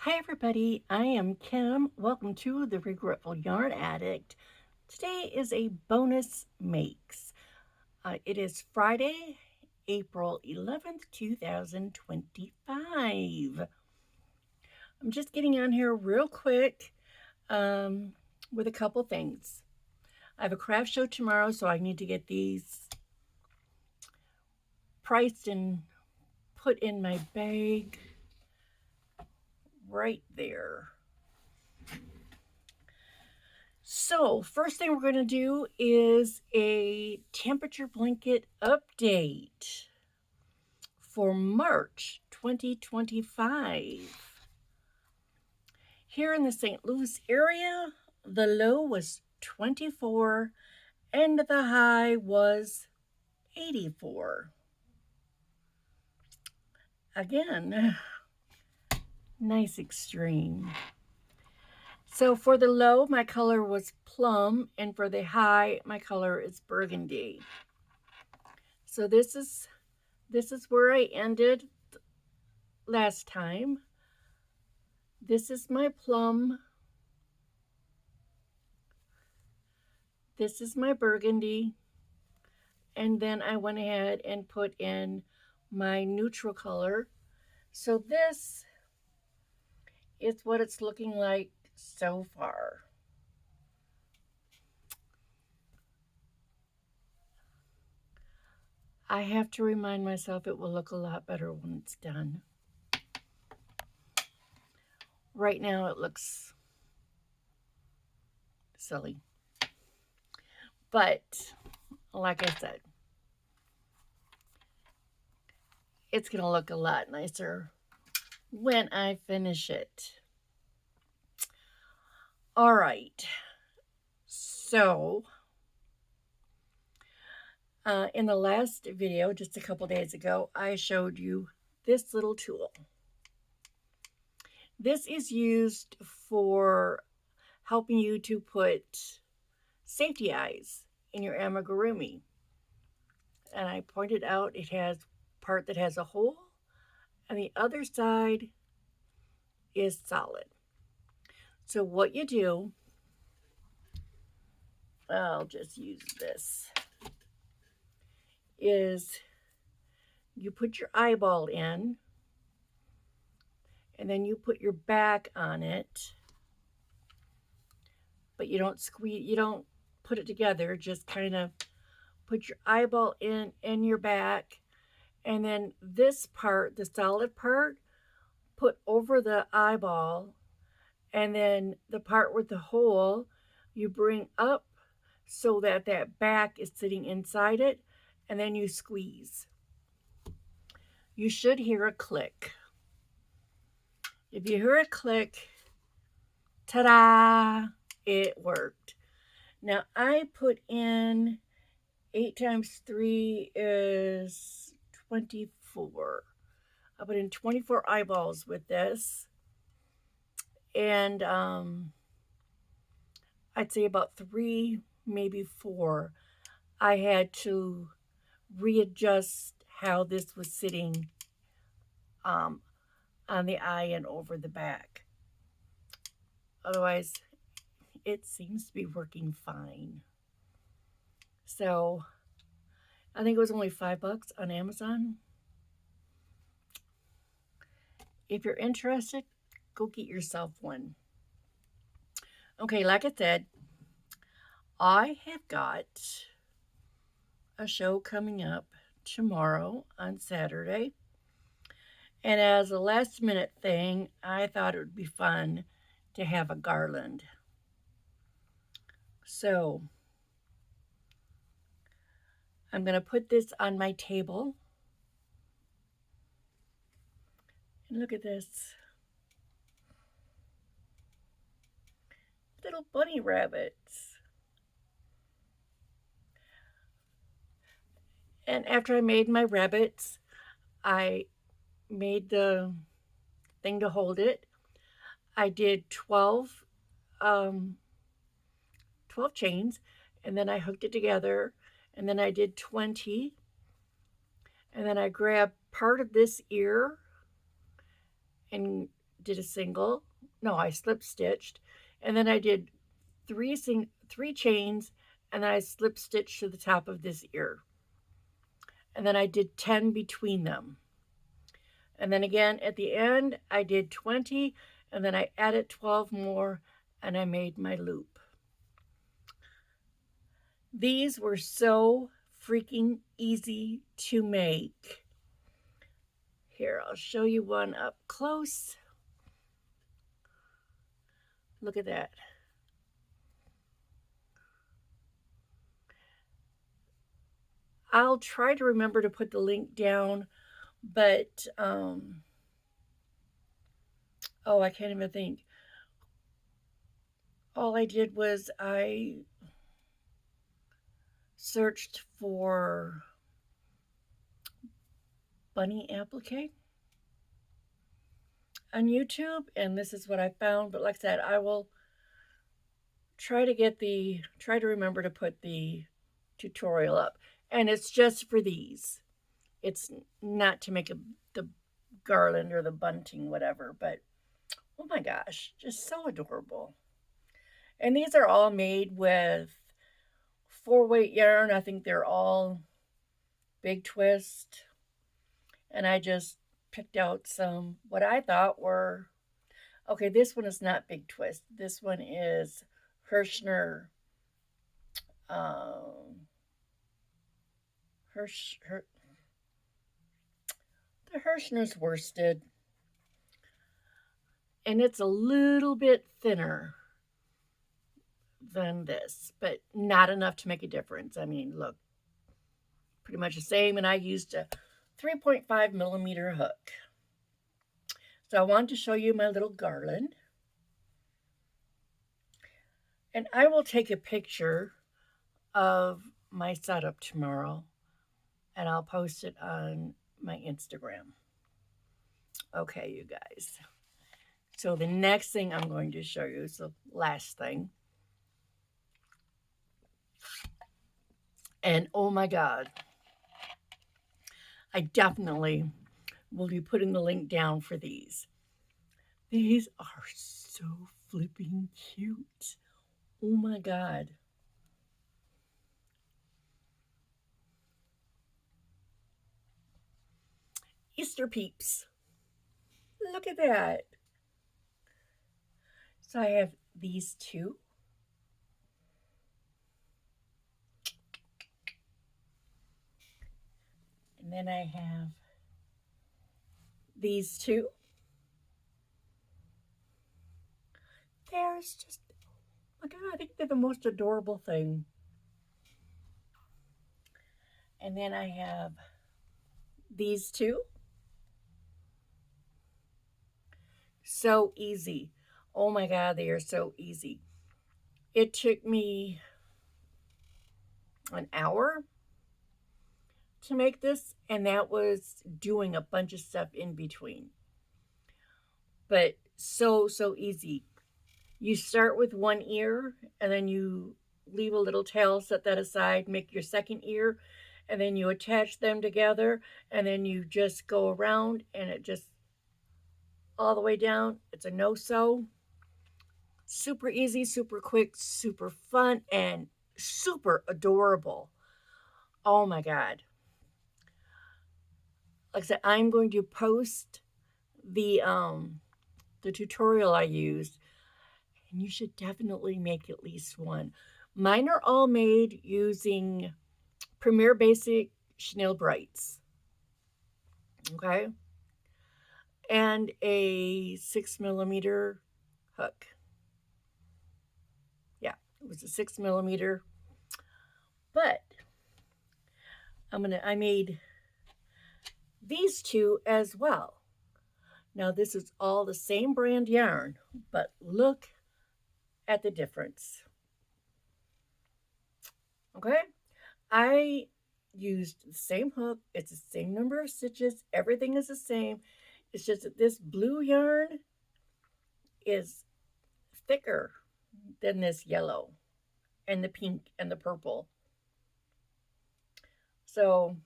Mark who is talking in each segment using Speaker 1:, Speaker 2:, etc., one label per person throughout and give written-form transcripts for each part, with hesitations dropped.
Speaker 1: Hi everybody, I am Kim. Welcome to the Regretful Yarn Addict. Today is a bonus makes. It is Friday, April 11th, 2025. I'm just getting on here real quick with a couple things. I have a craft show tomorrow, so I need to get these priced and put in my bag right there. So, first thing we're going to do is a temperature blanket update for March 2025. Here in the St. Louis area, the low was 24 and the high was 84. Again, nice extreme. So for the low, my color was plum, and for the high, my color is burgundy. So this is where I ended last time. This is my plum. This is my burgundy. And then I went ahead and put in my neutral color. So this is what it's looking like so far. I have to remind myself it will look a lot better when it's done. Right now it looks silly. But like I said, it's going to look a lot nicer when I finish it. All right. So, in the last video, just a couple days ago, I showed you this little tool. This is used for helping you to put safety eyes in your amigurumi. And I pointed out it has part that has a hole, and the other side is solid. So what you do, I'll just use this, is you put your eyeball in, and then you put your back on it, but you don't squeeze, you don't put it together, just kind of put your eyeball in and your back, and then this part, the solid part, put over the eyeball, and then the part with the hole you bring up so that that back is sitting inside it, and then you squeeze. You should hear a click. If you hear a click, ta-da, it worked. Now I put in 8 times 3 is 24. I put in 24 eyeballs with this. And I'd say about 3, maybe 4, I had to readjust how this was sitting on the eye and over the back. Otherwise, it seems to be working fine. So I think it was only $5 on Amazon. If you're interested, go get yourself one. Okay, like I said, I have got a show coming up tomorrow on Saturday. And as a last minute thing, I thought it would be fun to have a garland. So I'm going to put this on my table. And look at this. Little bunny rabbits. And after I made my rabbits, I made the thing to hold it. I did 12 chains, and then I hooked it together, and then I did 20, and then I grabbed part of this ear and did a single. No, I slip stitched, and then I did three chains, and then I slip stitched to the top of this ear, and then I did 10 between them, and then again at the end I did 20, and then I added 12 more, and I made my loop. These were so freaking easy to make. Here, I'll show you one up close. Look at that. I'll try to remember to put the link down, but oh, I can't even think. All I did was I searched for bunny applique on YouTube, and this is what I found. But like I said, I will try to remember to put the tutorial up, and it's just for these. It's not to make the garland or the bunting, whatever. But oh my gosh, just so adorable. And these are all made with 4-weight yarn. I think they're all big twist. And I just picked out some what I thought were, okay, this one is not big twist. This one is Hirschner, the Hirschner's worsted. And it's a little bit thinner than this, but not enough to make a difference. I mean, look, pretty much the same, and I used a 3.5 millimeter hook. So I wanted to show you my little garland, and I will take a picture of my setup tomorrow, and I'll post it on my Instagram. Okay, you guys. So the next thing I'm going to show you is the last thing. And oh my God, I definitely will be putting the link down for these. These are so flipping cute. Oh my God. Easter peeps. Look at that. So I have these two. And then I have these two. There's just, oh my God, I think they're the most adorable thing. And then I have these two. So easy. Oh my God, they are so easy. It took me an hour to make this, and that was doing a bunch of stuff in between. But so easy. You start with one ear, and then you leave a little tail, set that aside, make your second ear, and then you attach them together, and then you just go around, and it just all the way down. It's a no-sew. Super easy, super quick, super fun, and super adorable. Oh my God. Like I said, I'm going to post the tutorial I used, and you should definitely make at least one. Mine are all made using Premier Basic Chenille Brights. Okay? And a 6 millimeter hook. Yeah, it was a 6 millimeter. But I made these two as well. Now this is all the same brand yarn, but look at the difference. Okay? I used the same hook. It's the same number of stitches. Everything is the same. It's just that this blue yarn is thicker than this yellow and the pink and the purple. So,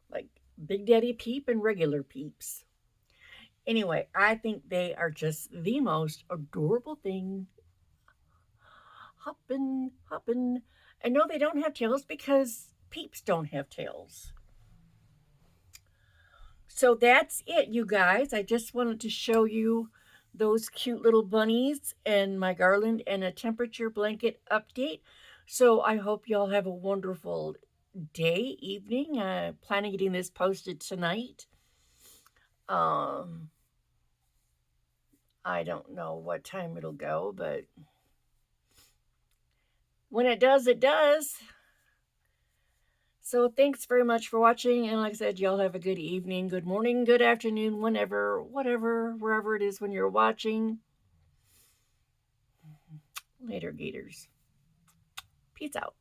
Speaker 1: like Big Daddy Peep and regular peeps. Anyway, I think they are just the most adorable thing. Hoppin', hoppin'. And no, they don't have tails because peeps don't have tails. So that's it, you guys. I just wanted to show you those cute little bunnies and my garland and a temperature blanket update. So I hope y'all have a wonderful day, evening. Planning getting this posted tonight. Um, I don't know what time it'll go, but when it does, it does. So thanks very much for watching. And like I said, y'all have a good evening, good morning, good afternoon, whenever, whatever, wherever it is when you're watching. Later, Gators. Peace out.